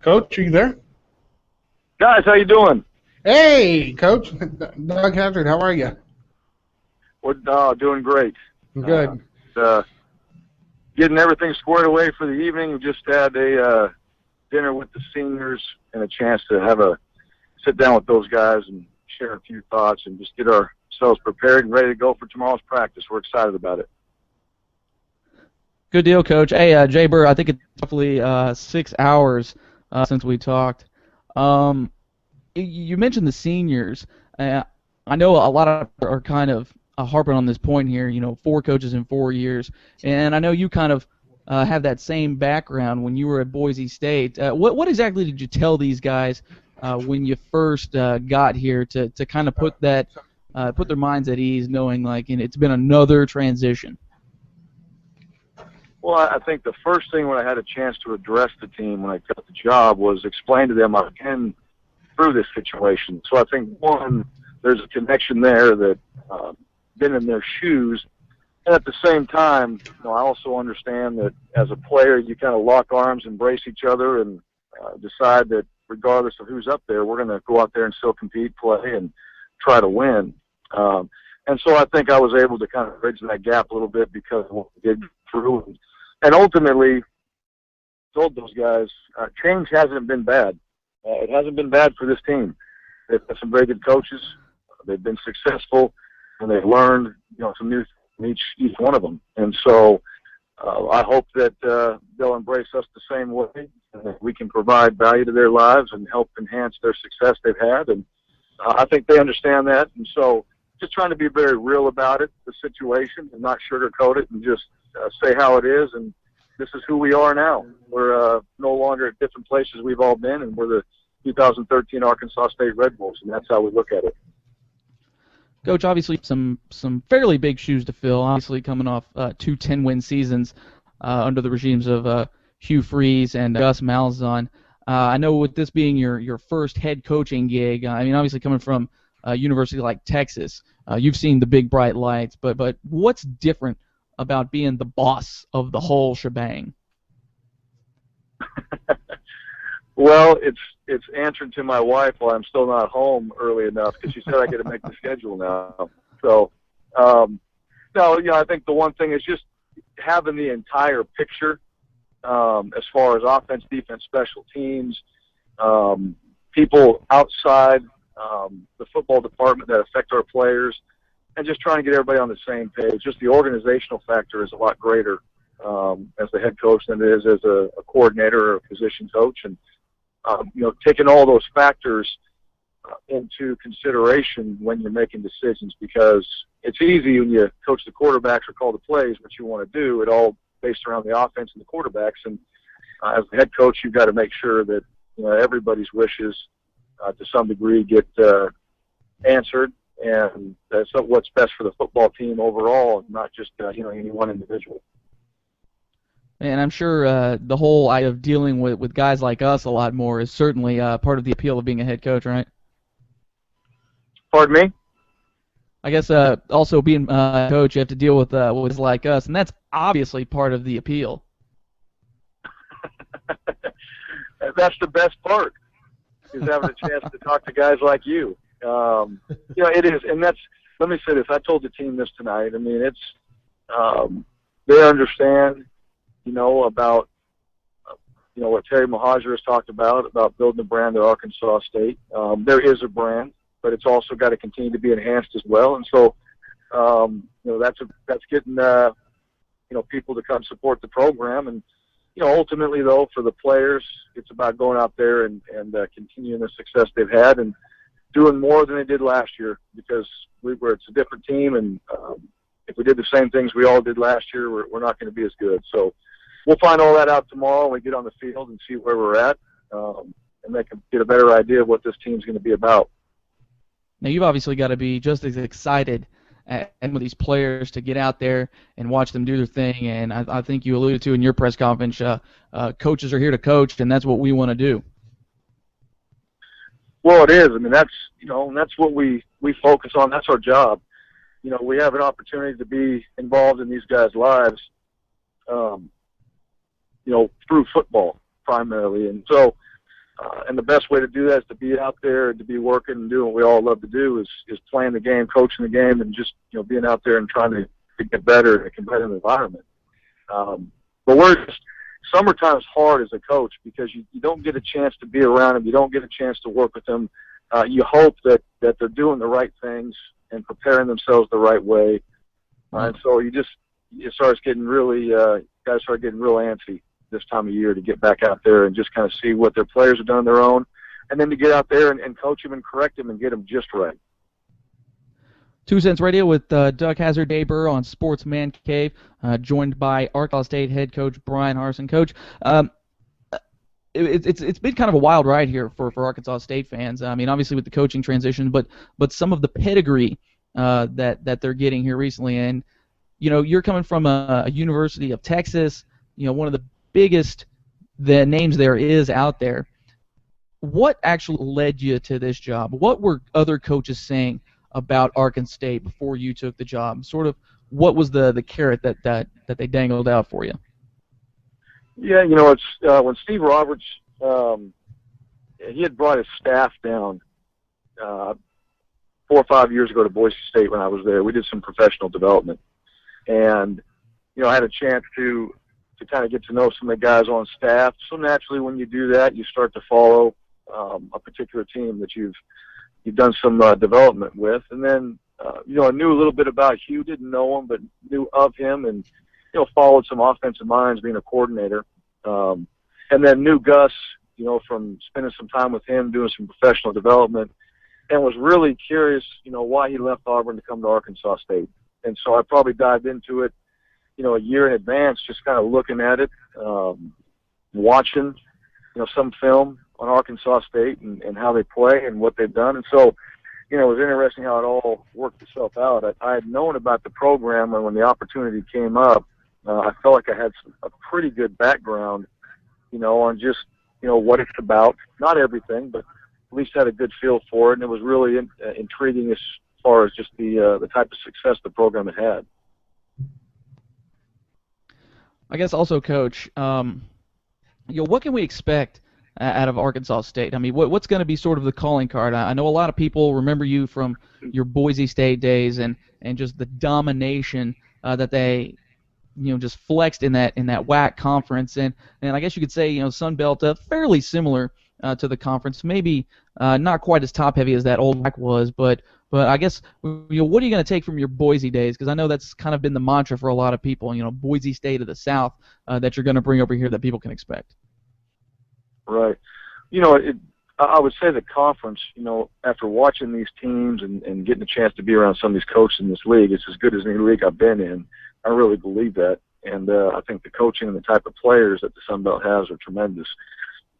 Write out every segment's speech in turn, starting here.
Coach, are you there? Guys, how you doing? Hey, Coach. Doug Hazard, how are you? We're doing great. Good. Getting everything squared away for the evening. We just had a dinner with the seniors and a chance to have a sit down with those guys and share a few thoughts and just get ourselves prepared and ready to go for tomorrow's practice. We're excited about it. Good deal, Coach. Hey, Jay Burr, I think it's roughly 6 hours since we talked. You mentioned the seniors. I know a lot of are kind of harping on this point here, 4 coaches in 4 years. And I know you kind of have that same background when you were at Boise State. What exactly did you tell these guys when you first got here to kind of put their minds at ease, knowing it's been another transition? Well, I think the first thing when I had a chance to address the team when I got the job was explain to them I've been through this situation. So I think, one, there's a connection there that been in their shoes. And at the same time, I also understand that as a player, you kind of lock arms, embrace each other, and decide that regardless of who's up there, we're going to go out there and still compete, play, and try to win. And so I think I was able to kind of bridge that gap a little bit because of what we did through. And ultimately, told those guys, change hasn't been bad. It hasn't been bad for this team. They've got some very good coaches. They've been successful, and they've learned, some new from each one of them. And so I hope that they'll embrace us the same way, and that we can provide value to their lives and help enhance their success they've had. And I think they understand that. And so just trying to be very real about it, the situation, and not sugarcoat it and just say how it is. And this is who we are now. We're no longer at different places we've all been, and we're the 2013 Arkansas State Red Wolves, and that's how we look at it. Coach, obviously some fairly big shoes to fill, obviously coming off 2 10-win seasons under the regimes of Hugh Freeze and Gus Malzahn. I know with this being your first head coaching gig, obviously coming from a university like Texas, you've seen the big bright lights, but what's different about being the boss of the whole shebang? Well, it's answering to my wife while I'm still not home early enough because she said I got to make the schedule now. So, no, I think the one thing is just having the entire picture as far as offense, defense, special teams, people outside the football department that affect our players, and just trying to get everybody on the same page. Just the organizational factor is a lot greater as the head coach than it is as a coordinator or a position coach. And, taking all those factors into consideration when you're making decisions, because it's easy when you coach the quarterbacks or call the plays what you want to do. It all based around the offense and the quarterbacks. And as the head coach, you've got to make sure that everybody's wishes to some degree get answered, and that's what's best for the football team overall, not just any one individual. And I'm sure the whole idea of dealing with guys like us a lot more is certainly part of the appeal of being a head coach, right? Pardon me? I guess also being a coach, you have to deal with guys like us, and that's obviously part of the appeal. That's the best part, is having a chance to talk to guys like you. It is, and that's. Let me say this. I told the team this tonight. It's they understand, about what Terry Mohajir has talked about building a brand at Arkansas State. There is a brand, but it's also got to continue to be enhanced as well. And so, that's getting people to come support the program. And ultimately, though, for the players, it's about going out there and continuing the success they've had and doing more than they did last year, because it's a different team, and if we did the same things we all did last year, we're not going to be as good. So we'll find all that out tomorrow when we get on the field and see where we're at, and they can get a better idea of what this team's going to be about. Now, you've obviously got to be just as excited and with these players to get out there and watch them do their thing. And I think you alluded to in your press conference, coaches are here to coach, and that's what we want to do. Well, it is. That's what we focus on. That's our job. We have an opportunity to be involved in these guys' lives, through football primarily. And so And the best way to do that is to be out there, to be working and doing what we all love to do is playing the game, coaching the game, and just being out there and trying to get better in a competitive environment. But summertime's hard as a coach because you don't get a chance to be around them, you don't get a chance to work with them. You hope that they're doing the right things and preparing themselves the right way. And so it starts getting really guys start getting real antsy this time of year to get back out there and just kind of see what their players have done on their own, and then to get out there and coach them and correct them and get them just right. 2 Cents Radio with Doug Hazard, Dave Burr on Sports Man Cave, joined by Arkansas State head coach Bryan Harsin. Coach, it's been kind of a wild ride here for Arkansas State fans. I mean, obviously with the coaching transition, but some of the pedigree that they're getting here recently, and you're coming from a University of Texas, one of the biggest names there is out there. What actually led you to this job? What were other coaches saying about Arkansas State before you took the job? Sort of, what was the carrot that they dangled out for you? Yeah, it's when Steve Roberts he had brought his staff down 4 or 5 years ago to Boise State when I was there. We did some professional development, and I had a chance to kind of get to know some of the guys on staff. So naturally, when you do that, you start to follow a particular team that you've done some development with. And then, I knew a little bit about Hugh, didn't know him, but knew of him, and followed some offensive minds being a coordinator. And then knew Gus, from spending some time with him, doing some professional development, and was really curious, why he left Auburn to come to Arkansas State. And so I probably dived into it, a year in advance, just kind of looking at it, watching, some film on Arkansas State and how they play and what they've done. And so, it was interesting how it all worked itself out. I had known about the program, and when the opportunity came up, I felt like I had a pretty good background, on just, what it's about. Not everything, but at least had a good feel for it, and it was really intriguing as far as just the type of success the program had. I guess also, Coach, what can we expect out of Arkansas State? I mean, what's going to be sort of the calling card? I know a lot of people remember you from your Boise State days and just the domination that they just flexed in that WAC conference, and I guess you could say Sun Belt fairly similar to the conference, maybe not quite as top heavy as that old WAC was, but I guess what are you going to take from your Boise days? Because I know that's kind of been the mantra for a lot of people. Boise State of the South that you're going to bring over here that people can expect. Right. I would say the conference, after watching these teams and getting a chance to be around some of these coaches in this league, it's as good as any league I've been in. I really believe that. And I think the coaching and the type of players that the Sun Belt has are tremendous.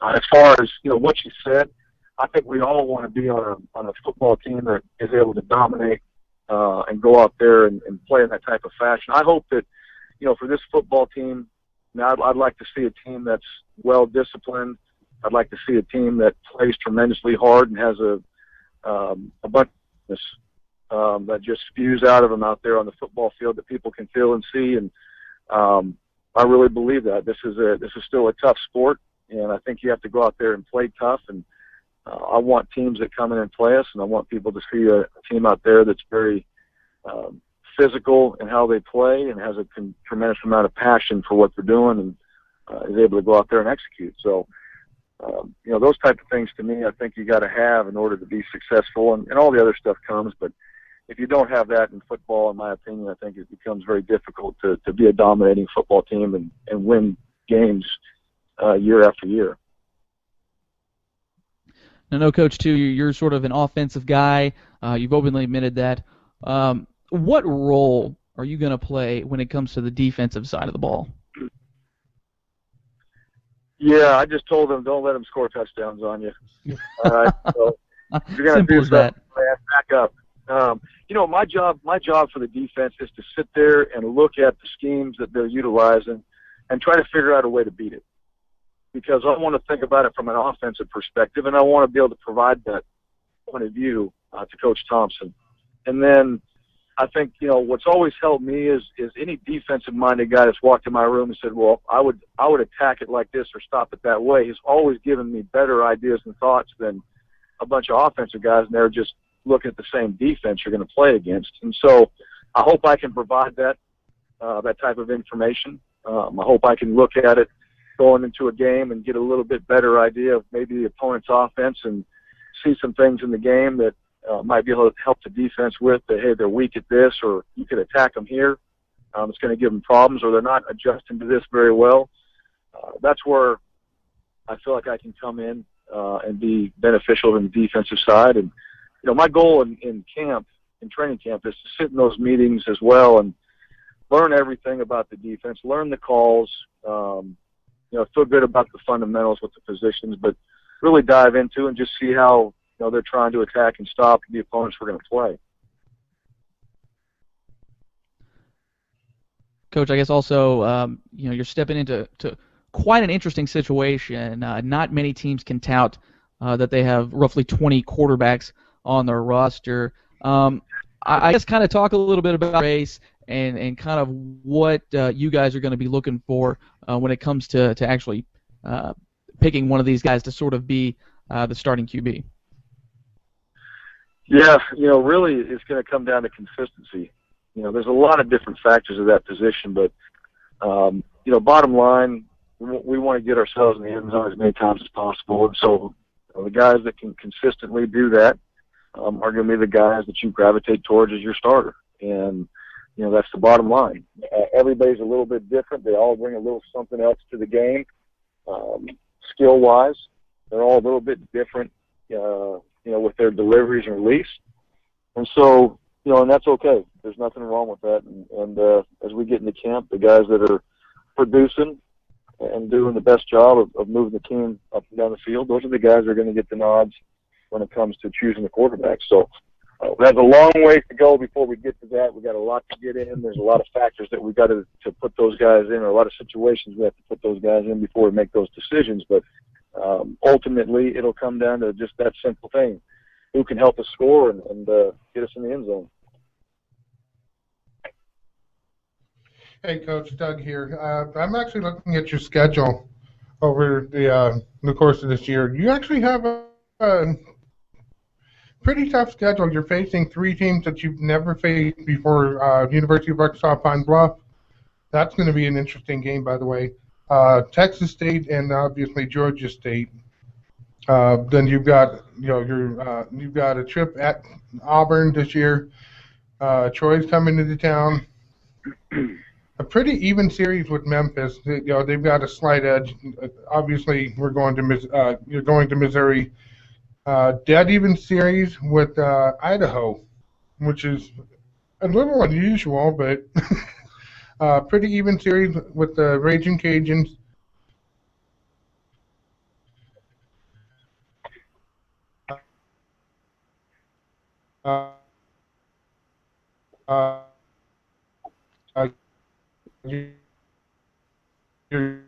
As far as, what you said, I think we all want to be on a football team that is able to dominate and go out there and play in that type of fashion. I hope that, for this football team, I'd like to see a team that's well-disciplined. I'd like to see a team that plays tremendously hard and has a bunch of that just spews out of them out there on the football field that people can feel and see. And I really believe that this is still a tough sport, and I think you have to go out there and play tough. And I want teams that come in and play us, and I want people to see a team out there that's very physical in how they play and has a tremendous amount of passion for what they're doing and is able to go out there and execute. So, those type of things to me, I think you got to have in order to be successful, and all the other stuff comes. But if you don't have that in football, in my opinion, I think it becomes very difficult to be a dominating football team and win games year after year. No, Coach, too, you're sort of an offensive guy. You've openly admitted that. What role are you going to play when it comes to the defensive side of the ball? Yeah, I just told them don't let them score touchdowns on you. All right, so if you're going to do that. Back up. My job for the defense is to sit there and look at the schemes that they're utilizing and try to figure out a way to beat it. Because I want to think about it from an offensive perspective, and I want to be able to provide that point of view to Coach Thompson. And then, I think, what's always helped me is any defensive-minded guy that's walked in my room and said, well, I would attack it like this or stop it that way. He's always given me better ideas and thoughts than a bunch of offensive guys, and they're just looking at the same defense you're going to play against. And so I hope I can provide that type of information. I hope I can look at it going into a game and get a little bit better idea of maybe the opponent's offense and see some things in the game that might be able to help the defense with, that, hey, they're weak at this, or you could attack them here. It's going to give them problems, or they're not adjusting to this very well. That's where I feel like I can come in and be beneficial on the defensive side. And, my goal in training camp, is to sit in those meetings as well and learn everything about the defense, learn the calls, feel good about the fundamentals with the positions, but really dive into and just see how they're trying to attack and stop the opponents we're going to play. Coach, I guess also, you're stepping into quite an interesting situation. Not many teams can tout that they have roughly 20 quarterbacks on their roster. I guess kind of talk a little bit about race and kind of what you guys are going to be looking for when it comes to actually picking one of these guys to sort of be the starting QB. Yeah, really it's going to come down to consistency. There's a lot of different factors of that position, but, bottom line, we want to get ourselves in the end zone as many times as possible. And so the guys that can consistently do that are going to be the guys that you gravitate towards as your starter. And, that's the bottom line. Everybody's a little bit different. They all bring a little something else to the game. Skill-wise, they're all a little bit different, with their deliveries and release. And so, and that's okay. There's nothing wrong with that. And as we get into camp, the guys that are producing and doing the best job of moving the team up and down the field, those are the guys that are going to get the nods when it comes to choosing the quarterback. So we have a long ways to go before we get to that. We've got a lot to get in. There's a lot of factors that we've got to put those guys in, or a lot of situations we have to put those guys in before we make those decisions. But ultimately, it'll come down to just that simple thing. Who can help us score and get us in the end zone? Hey, Coach, Doug here. I'm actually looking at your schedule over the course of this year. You actually have a pretty tough schedule. You're facing three teams that you've never faced before. University of Arkansas Pine Bluff. That's going to be an interesting game, by the way. Texas State and obviously Georgia State. Then you've got you've got a trip at Auburn this year. Troy's coming into town. A pretty even series with Memphis. They've got a slight edge. Obviously, you're going to Missouri. Dead even series with Idaho, which is a little unusual, but pretty even series with the Raging Cajuns. You're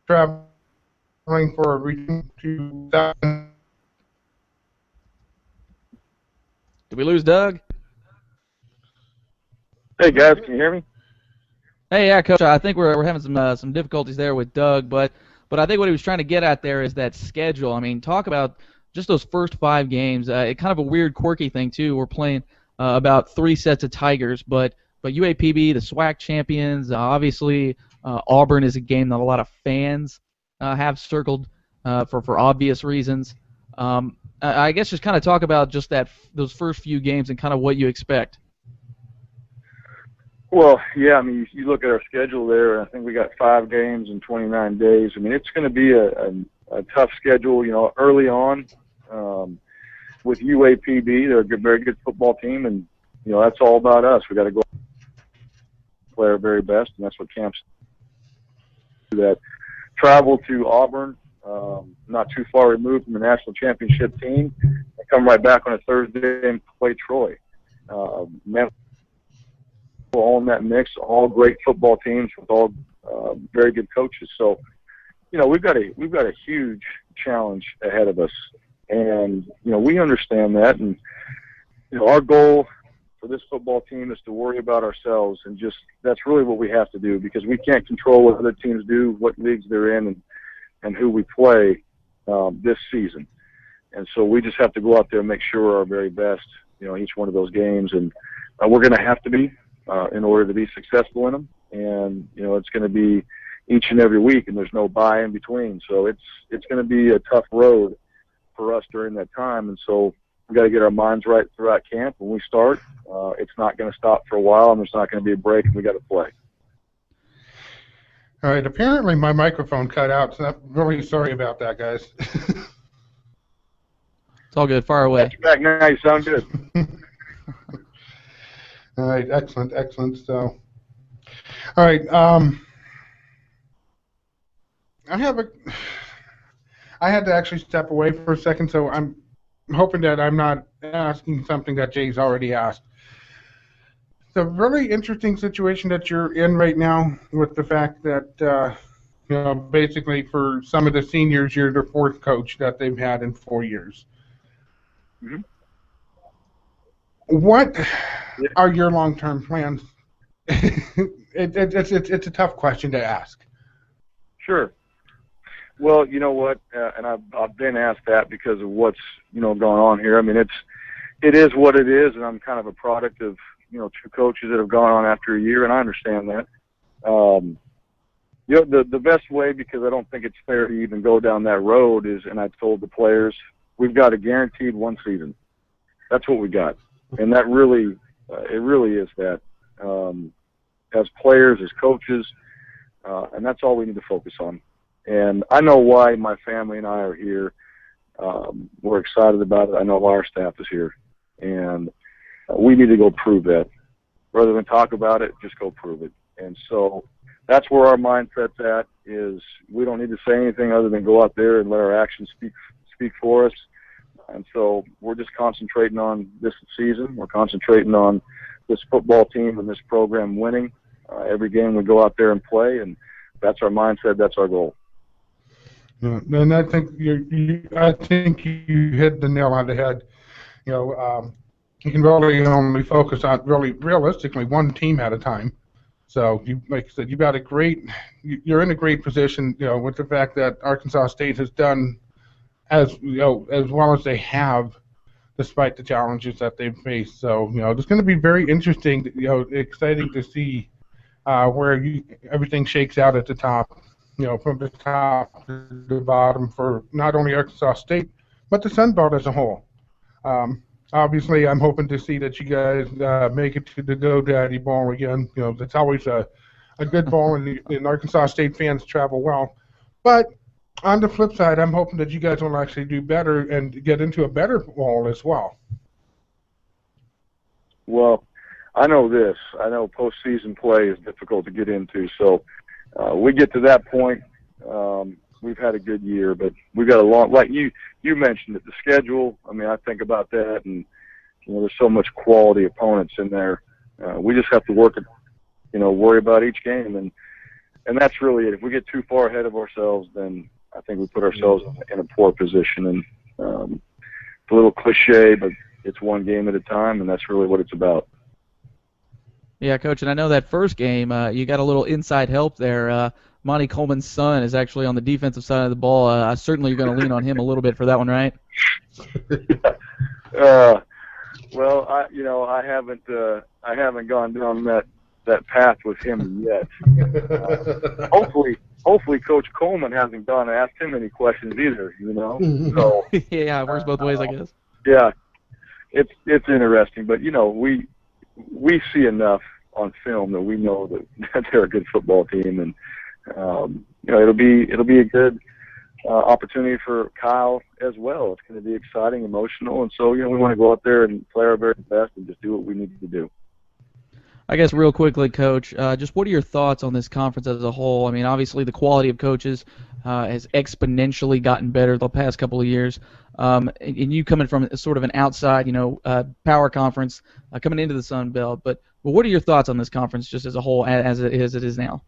traveling for a region to that. Did we lose Doug? Hey, guys, can you hear me? Hey, yeah, Coach. I think we're having some difficulties there with Doug, but I think what he was trying to get at there is that schedule. I mean, talk about just those first 5 games. It's kind of a weird, quirky thing too. We're playing about 3 sets of Tigers, but UAPB, the SWAC champions, obviously Auburn is a game that a lot of fans have circled for obvious reasons. I guess just kind of talk about just those first few games and kind of what you expect. Well, yeah, I mean, you look at our schedule there, and I think we got 5 games in 29 days. I mean, it's going to be a tough schedule, early on. With UAPB, they're a very good football team, and, that's all about us. We got to go play our very best, and that's what camps do. That travel to Auburn, not too far removed from the national championship team, and come right back on a Thursday and play Troy. All in that mix, all great football teams with all very good coaches. So, we've got a huge challenge ahead of us, And, we understand that. And, our goal for this football team is to worry about ourselves, and that's really what we have to do, because we can't control what other teams do, what leagues they're in, and who we play this season. And so we just have to go out there and make sure we're our very best, each one of those games. And we're going to have to be in order to be successful in them. And, it's going to be each and every week, and there's no bye in between. So it's going to be a tough road for us during that time. And so we've got to get our minds right throughout camp. When we start, it's not going to stop for a while, and there's not going to be a break, and we got to play. All right. Apparently my microphone cut out, so I'm really sorry about that, guys. It's all good. Far away. You're back now. You sound good. All right. Excellent. So, all right. I had to actually step away for a second, so I'm hoping that I'm not asking something that Jay's already asked. It's a really interesting situation that you're in right now, with the fact that, basically for some of the seniors, you're the fourth coach that they've had in 4 years. Mm-hmm. What are your long-term plans? It's a tough question to ask. Sure. Well, you know what, and I've been asked that because of what's going on here. I mean, it is what it is, and I'm kind of a product of two coaches that have gone on after a year, and I understand that. The best way, because I don't think it's fair to even go down that road, is, and I told the players, we've got a guaranteed one season. That's what we got, and that really, it really is that. As players, as coaches, and that's all we need to focus on. And I know why my family and I are here. We're excited about it. I know why our staff is here. And we need to go prove that. Rather than talk about it, just go prove it. And so that's where our mindset's at, is we don't need to say anything other than go out there and let our actions speak for us. And so we're just concentrating on this season. We're concentrating on this football team and this program winning every game we go out there and play, and that's our mindset. That's our goal. Yeah, and I think you hit the nail on the head. You can really only focus on realistically one team at a time. So like I said, you're in a great position. With the fact that Arkansas State has done as well as they have, despite the challenges that they've faced. So it's going to be very interesting. Exciting to see where everything shakes out at the top. From the top to the bottom for not only Arkansas State, but the Sun Belt as a whole. Obviously, I'm hoping to see that you guys make it to the GoDaddy Bowl again. That's always a good bowl, and Arkansas State fans travel well. But on the flip side, I'm hoping that you guys will actually do better and get into a better bowl as well. Well, I know this. I know postseason play is difficult to get into, so we get to that point. We've had a good year, but we've got a long, like you mentioned it, the schedule. I mean, I think about that, and there's so much quality opponents in there. We just have to worry about each game, and that's really it. If we get too far ahead of ourselves, then I think we put ourselves in a poor position. And it's a little cliche, but it's one game at a time, and that's really what it's about. Yeah, Coach, and I know that first game, you got a little inside help there. Monty Coleman's son is actually on the defensive side of the ball. Certainly you're going to lean on him a little bit for that one, right? Well, I haven't gone down that path with him yet. Hopefully Coach Coleman hasn't gone and asked him any questions either, So yeah, it works both ways, I guess. Yeah, it's interesting, but we see enough on film that we know that they're a good football team, and it'll be a good opportunity for Kyle as well. It's going to be exciting, emotional, and so we want to go out there and play our very best and just do what we need to do. I guess real quickly, Coach, just what are your thoughts on this conference as a whole? I mean, obviously the quality of coaches has exponentially gotten better the past couple of years. And you coming from sort of an outside, power conference coming into the Sun Belt. But what are your thoughts on this conference just as a whole, as it is now?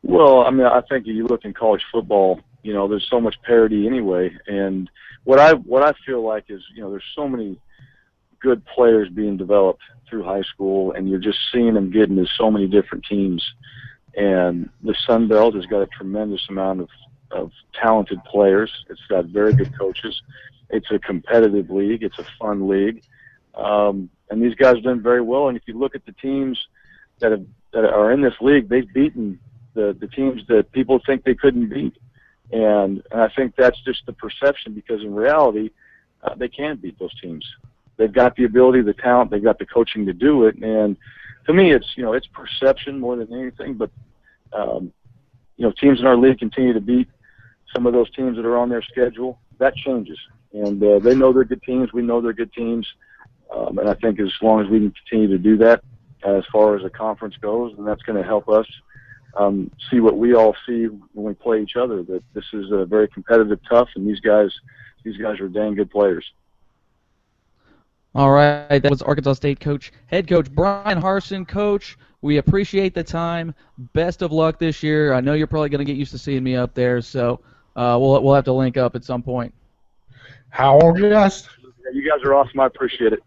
Well, I mean, I think if you look in college football, there's so much parity anyway. And what I feel like is, there's so many good players being developed through high school, and you're just seeing them get into so many different teams. And the Sun Belt has got a tremendous amount of talented players. It's got very good coaches. It's a competitive league. It's a fun league. And these guys have done very well. And if you look at the teams that are in this league, they've beaten the teams that people think they couldn't beat. And I think that's just the perception, because in reality, they can beat those teams. They've got the ability, the talent, they've got the coaching to do it. And to me, it's perception more than anything. But teams in our league continue to beat some of those teams that are on their schedule. That changes, and they know they're good teams. We know they're good teams, and I think as long as we can continue to do that, as far as the conference goes, and that's going to help us see what we all see when we play each other. That this is a very competitive, tough, and these guys are dang good players. All right, that was Arkansas State head coach Bryan Harsin. Coach, we appreciate the time. Best of luck this year. I know you're probably going to get used to seeing me up there, so we'll have to link up at some point. How old are you guys? You guys are awesome. I appreciate it.